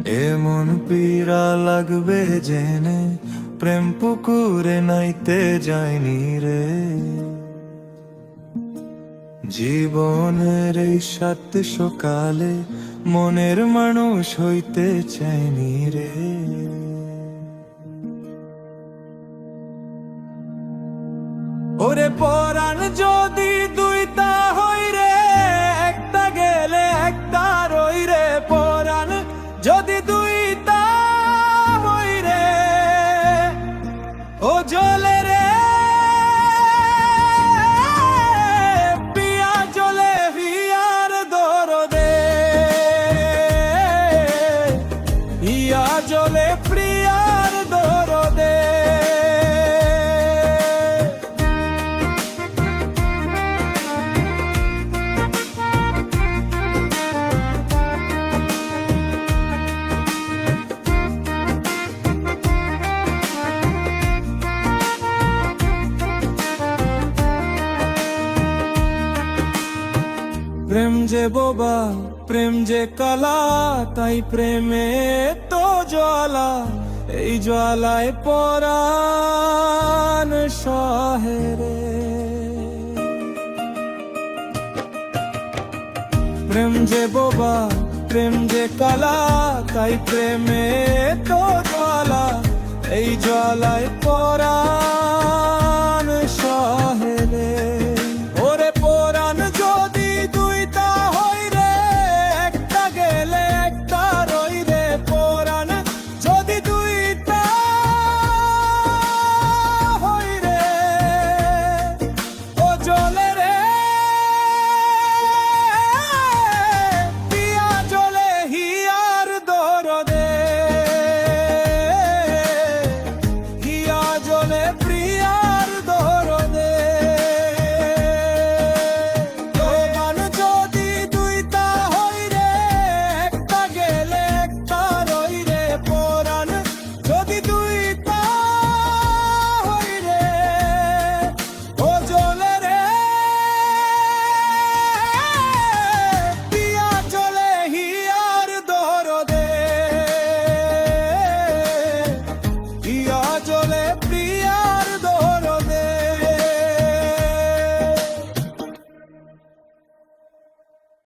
এমন পীড়া লাগবে জেনে প্রেম পুকুরে নাইতে যায়নি রে। জীবনের এই সাত সকালে মনের মানুষ হইতে চাইনি রে। ওরে পরাণ যদি দুইটা হই রে, একটা গেলে একটা রই রে। পরাণ যদি দুইটা হই রে, ও জলে রে পিয়া জলে হিয়ার দরদে, হিয়া জলে প্রিয়ার দরদে। প্রেম যে বোবা, প্রেম যে কালা, তাই প্রেমে তো জ্বালা। এই জ্বালায় পরাণ সহে রে। প্রেম যে বোবা, প্রেম যে কালা, তাই প্রেমে তো জ্বালা। এই জ্বালায় পরাণ